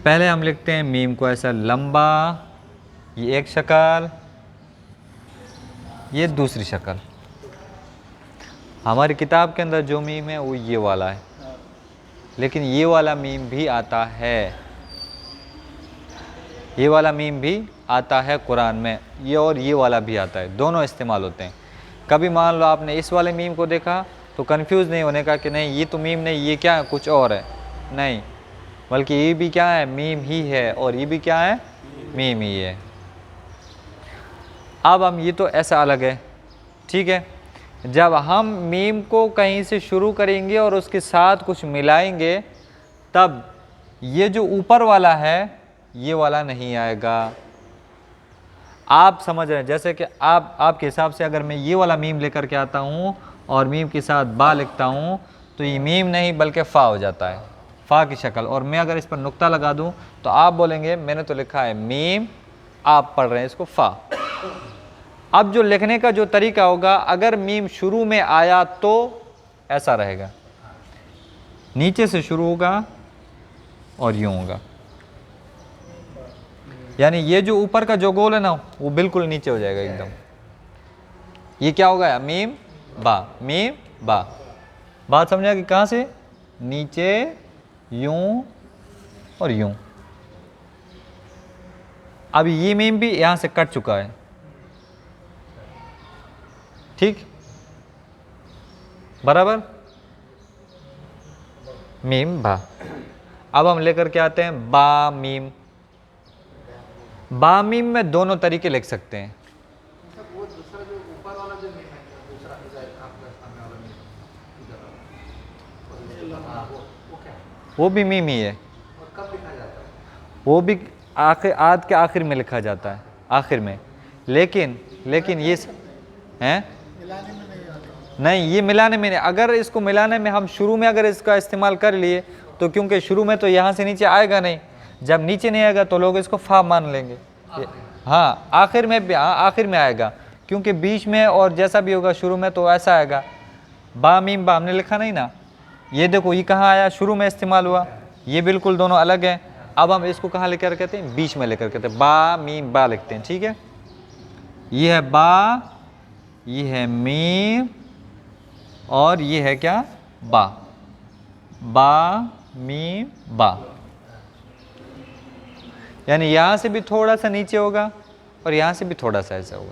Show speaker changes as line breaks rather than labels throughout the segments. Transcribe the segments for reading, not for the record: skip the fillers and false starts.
पहले हम लिखते हैं मीम को ऐसा लंबा, ये एक शक्ल, ये दूसरी शक्ल। हमारी किताब के अंदर जो मीम है वो ये वाला है, लेकिन ये वाला मीम भी आता है, ये वाला मीम भी आता है कुरान में, ये और ये वाला भी आता है, दोनों इस्तेमाल होते हैं। कभी मान लो आपने इस वाले मीम को देखा तो कंफ्यूज नहीं होने का कि नहीं ये तो मीम नहीं, ये क्या है, कुछ और है, नहीं, बल्कि ये भी क्या है, मीम ही है, और ये भी क्या है, मीम ही है। अब हम ये तो ऐसा अलग है, ठीक है। जब हम मीम को कहीं से शुरू करेंगे और उसके साथ कुछ मिलाएंगे, तब ये जो ऊपर वाला है ये वाला नहीं आएगा। आप समझ रहे हैं, जैसे कि आपके हिसाब से अगर मैं ये वाला मीम लेकर के आता हूँ और मीम के साथ बा लिखता हूँ तो ये मीम नहीं बल्कि फ़ा हो जाता है, फ़ा की शक्ल। और मैं अगर इस पर नुक्ता लगा दूँ तो आप बोलेंगे मैंने तो लिखा है मीम, आप पढ़ रहे हैं इसको फ़ा। अब जो लिखने का जो तरीका होगा, अगर मीम शुरू में आया तो ऐसा रहेगा, नीचे से शुरू होगा और यूँ होगा, यानी ये जो ऊपर का जो गोल है ना वो बिल्कुल नीचे हो जाएगा एकदम। ये क्या हो गया, मीम बा, मीम बा। बात समझा कि कहाँ से, नीचे यूं और यूं। अब ये मीम भी यहां से कट चुका है, ठीक, बराबर, मीम बा। अब हम लेकर के आते हैं बा मीम। बा मीम में दोनों तरीके लिख सकते हैं।
वो दूसरा जो ऊपर वाला जो मीम है, दूसरा आपका सामने वाला मीम, वो क्या है?
वो भी मीम ही है।
और कब लिखा जाता है?
वो भी आखिर आद के आखिर में लिखा जाता है, आखिर में। लेकिन ये हैं नहीं, ये मिलाने में नहीं। अगर इसको मिलाने में हम शुरू में अगर इसका इस्तेमाल कर लिए तो क्योंकि शुरू में तो यहाँ से नीचे आएगा नहीं, जब नीचे नहीं आएगा तो लोग इसको फा मान लेंगे। हाँ, आखिर में भी, हाँ आखिर में आएगा, क्योंकि बीच में और जैसा भी होगा शुरू में तो ऐसा आएगा। बा मीम बा हमने लिखा नहीं ना, ये देखो ये कहाँ आया, शुरू में इस्तेमाल हुआ, ये बिल्कुल दोनों अलग हैं। अब हम इसको कहाँ लेकर कहते हैं, बीच में लेकर कहते हैं, बा मीम बा लिखते हैं, ठीक है। ये है बा, ये है मीम, और ये है क्या, बा, बा मीम बा। यानी यहाँ से भी थोड़ा सा नीचे होगा और यहाँ से भी थोड़ा सा ऐसा होगा।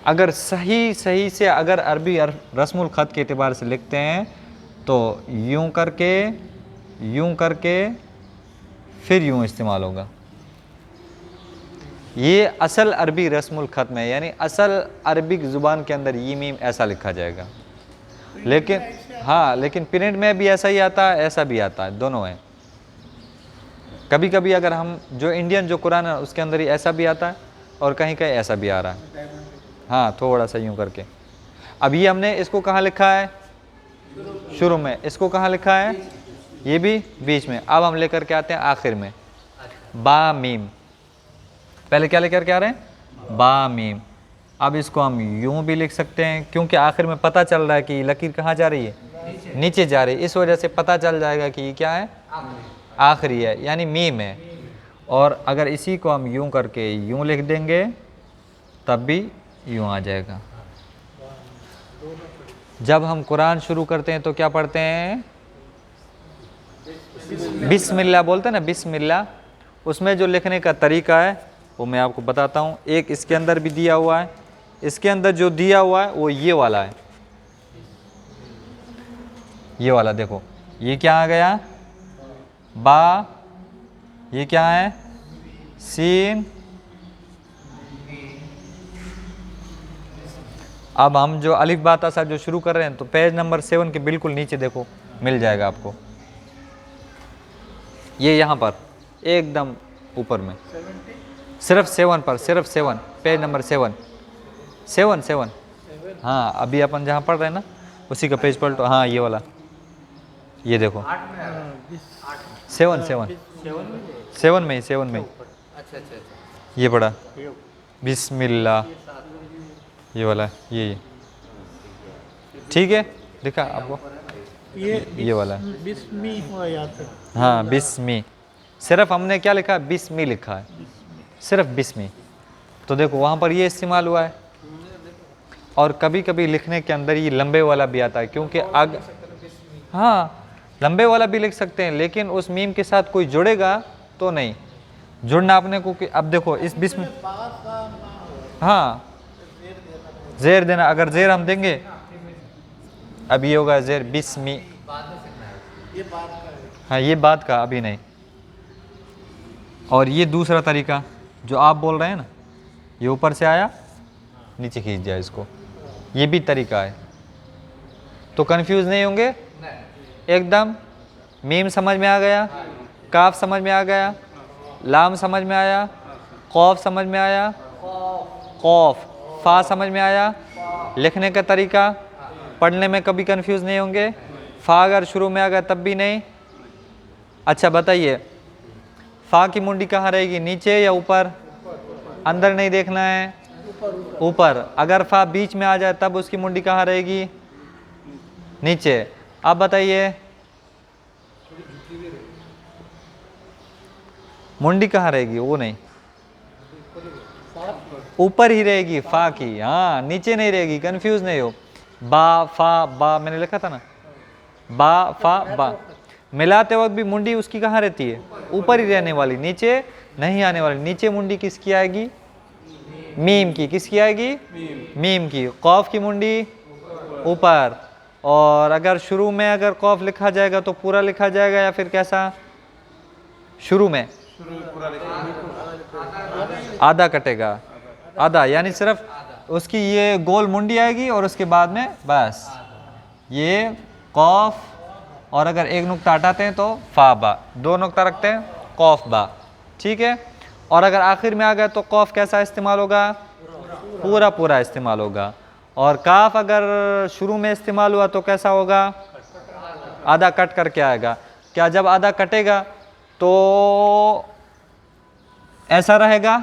अगर सही से अगर अरबी रस्मुल ख़त के एतबार से लिखते हैं तो यूं करके फिर यूं इस्तेमाल होगा। ये असल अरबी रस्मुल ख़त में, यानी असल अरबिक ज़ुबान के अंदर ये मीम ऐसा लिखा जाएगा। लेकिन हाँ, लेकिन प्रिंट में भी ऐसा ही आता है, ऐसा भी आता है, दोनों है। कभी कभी अगर हम जो इंडियन जो कुरान है उसके अंदर ही ऐसा भी आता है और कहीं कहीं ऐसा भी आ रहा है, हाँ थोड़ा सा यूं करके। अब ये हमने इसको कहाँ लिखा है, शुरू में। इसको कहाँ लिखा है, ये भी बीच में। अब हम लेकर के आते हैं आखिर में, बा मीम। पहले क्या लेकर के आ रहे हैं, बा मीम। अब इसको हम यूं भी लिख सकते हैं, क्योंकि आखिर में पता चल रहा है कि लकीर कहाँ जा रही है, नीचे जा रही है, इस वजह से पता चल जाएगा कि ये क्या है, आखिरी है, यानी मीम है। और अगर इसी को हम यूं करके यूं लिख देंगे तब भी यूं आ जाएगा। जब हम कुरान शुरू करते हैं तो क्या पढ़ते हैं, बिस्मिल्लाह बोलते हैं ना, बिस्मिल्लाह। उसमें जो लिखने का तरीका है वो मैं आपको बताता हूँ। एक इसके अंदर भी दिया हुआ है, इसके अंदर जो दिया हुआ है वो ये वाला है, ये वाला देखो, ये क्या आ गया, बा, ये क्या है, सीन। अब हम जो अलिफ बा ता सा जो शुरू कर रहे हैं तो पेज नंबर 7 के बिल्कुल नीचे देखो मिल जाएगा आपको, ये यहाँ पर एकदम ऊपर में, सिर्फ 7 पर, सिर्फ 7, पेज नंबर 7। हाँ, अभी अपन जहाँ पढ़ रहे हैं ना उसी का पेज पलटो, हाँ ये वाला, ये देखो 7 में ही।
अच्छा,
ये पढ़ा बिस्मिल्लाह, ये वाला, ये ठीक है, दिखा आपको, ये वाला
बिस्मी हुआ यहाँ तक।
हाँ बिस्मी, सिर्फ हमने क्या लिखा है, बिस्मी लिखा है, सिर्फ बिस्मी। तो देखो वहाँ पर ये इस्तेमाल हुआ है। और कभी कभी लिखने के अंदर ये लंबे वाला भी आता है, क्योंकि हाँ लंबे वाला भी लिख सकते हैं, लेकिन उस मीम के साथ कोई जुड़ेगा तो नहीं जुड़ना अपने को। कि अब देखो इस बिस्मी, हाँ जेर देना, अगर जेर हम देंगे, अब ये होगा जेर बिस्मी, हाँ ये बात का, अभी नहीं। और ये दूसरा तरीका जो आप बोल रहे हैं ना, ये ऊपर से आया नीचे खींच दिया इसको, ये भी तरीका है। तो कंफ्यूज नहीं होंगे एकदम। मीम समझ में आ गया, काफ समझ में आ गया, लाम समझ में आया, कौफ समझ में आया, कौफ फा समझ में आया। लिखने का तरीका, पढ़ने में कभी कंफ्यूज नहीं होंगे। फा अगर शुरू में आ गया तब भी नहीं। अच्छा बताइए, फा की मुंडी कहाँ रहेगी, नीचे या ऊपर? अंदर नहीं देखना है, ऊपर। अगर फा बीच में आ जाए तब उसकी मुंडी कहाँ रहेगी, नीचे। अब बताइए मुंडी कहाँ रहेगी, वो नहीं, ऊपर ही रहेगी फा की, हाँ नीचे नहीं रहेगी, कंफ्यूज नहीं हो। बा फा बा मैंने लिखा था ना, बा फा बा, मिलाते वक्त भी मुंडी उसकी कहाँ रहती है, ऊपर ही रहने वाली, नीचे नहीं आने वाली। नीचे मुंडी किसकी आएगी, मीम की। किसकी आएगी, मीम की। कौफ की मुंडी ऊपर। और अगर शुरू में अगर कौफ लिखा जाएगा तो पूरा लिखा जाएगा या फिर कैसा, शुरू में आधा कटेगा, आधा, यानी सिर्फ उसकी ये गोल मुंडी आएगी और उसके बाद में बस ये कौफ, और अगर एक नुक्ता हटाते हैं तो फा बा, दो नुक्ता रखते हैं कौफ बा, ठीक है। और अगर आखिर में आ गया तो कौफ कैसा इस्तेमाल होगा, पूरा पूरा इस्तेमाल होगा। और काफ अगर शुरू में इस्तेमाल हुआ तो कैसा होगा, आधा कट करके आएगा। क्या जब आधा कटेगा तो ऐसा रहेगा,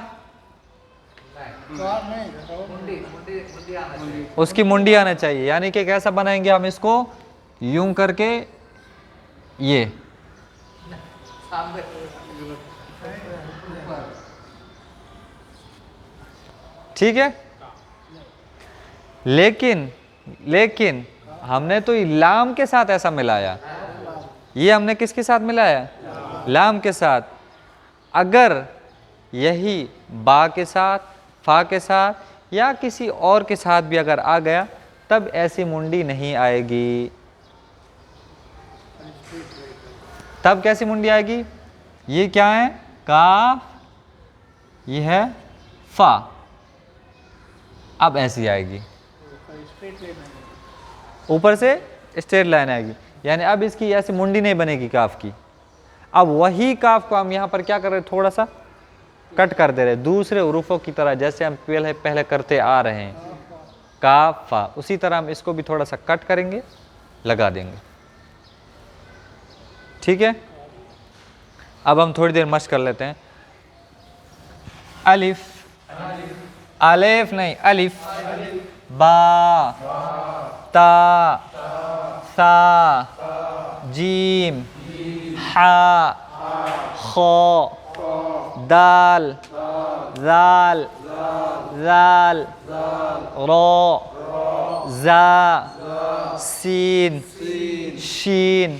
उसकी मुंडी आना चाहिए। यानी कि कैसा बनाएंगे हम इसको, यूं करके ये, ठीक है। लेकिन हमने तो लाम के साथ ऐसा मिलाया, ये हमने किसके साथ मिलाया, लाम के साथ। अगर यही बा के साथ, फा के साथ या किसी और के साथ भी अगर आ गया तब ऐसी मुंडी नहीं आएगी। तब कैसी मुंडी आएगी, ये क्या है, काफ, ये है फा, अब ऐसी आएगी, ऊपर से स्ट्रेट लाइन आएगी। यानी अब इसकी ऐसी मुंडी नहीं बनेगी काफ की। अब वही काफ को हम यहाँ पर क्या कर रहे हैं, थोड़ा सा कट कर दे रहे हैं, दूसरे हुरूफों की तरह, जैसे हम पहले करते आ रहे हैं, काफ फा, उसी तरह हम इसको भी थोड़ा सा कट करेंगे, लगा देंगे, ठीक है। अब हम थोड़ी देर मश्क कर लेते हैं। अलिफ, अलिफ नहीं, अलिफ, बा, ता, सा, जीम, हा, खो, दाल, जाल, जाल, रो, जा, सीन, शीन,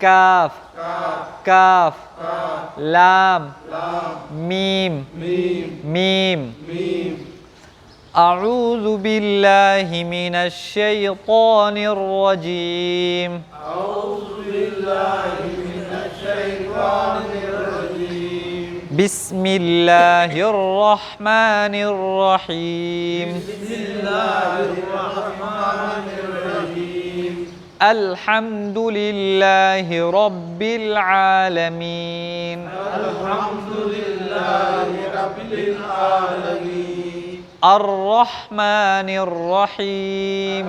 काफ काफ लाम मीम मीम अऊज़ु बिल्लाहि मिनश शैतानिर रजीम अऊज़ु बिल्लाहि मिनश शैतानिर रजीम बिस्मिल्लाहिर्रहमानिर्रहीम अल्हम्दुलिल्लाहि रब्बिल आलमीन अर्रहमानिर्रहीम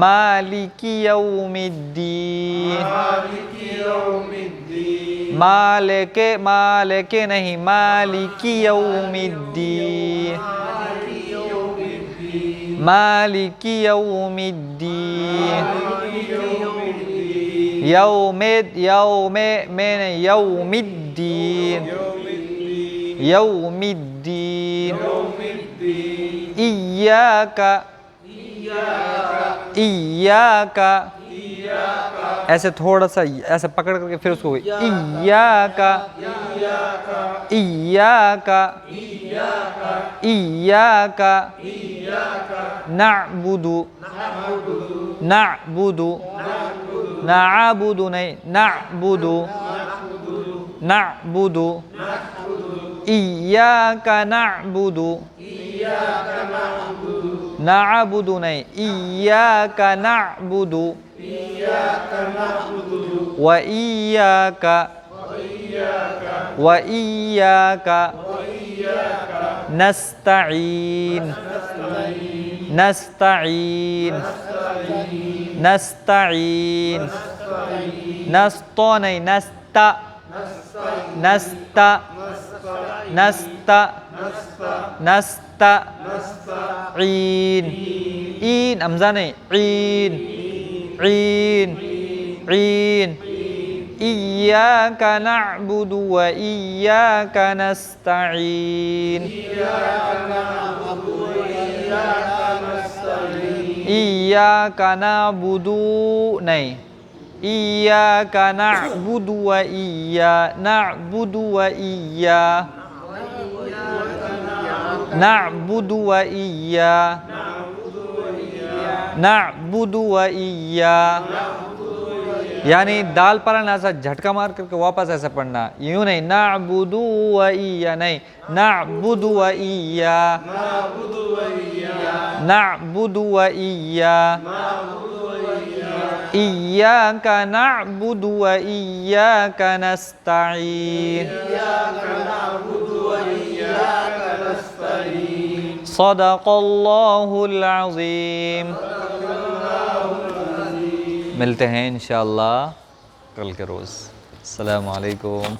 मालिकी यौमिद्दीन मालिके नहीं मालिकी यौमिद्दीन मालिकी यौमिद्दीन यौमिद्दीन यौमिद्दीन इय्याका ऐसे थोड़ा सा ऐसे पकड़ करके फिर उसको इय्याका इय्याका इय्याका नअबुदु नअबुदु नअबुदु नहीं नअबुदु नअबुदु इय्याका नअबुदु नअबुदु नहीं इय्याका नअबुदु व इय्याका नस्तईन नस्तईन नस्तईन नस्तो नहीं नस्ता नस्ता नस्ता नस्ता ईन ईन हमजा नहीं ईन ईन ईन इय्याका नअबुदु व इय्याका नस्तईन इय्याका नअबुदु नहीं इय्याका नअबुदु व नअबुदु व नअबुदु व नअबुदु व यानी दाल पर ऐसा झटका मार करके वापस ऐसा पढ़ना यूं नहीं नअबुदु व नहीं नअबुदु व नअबुदु व इय्याका नअबुदु व इय्याका नस्तईन सदक़ल्लाहुल अज़ीम। मिलते हैं इंशाअल्लाह कल के रोज़। अस्सलामु अलैकुम।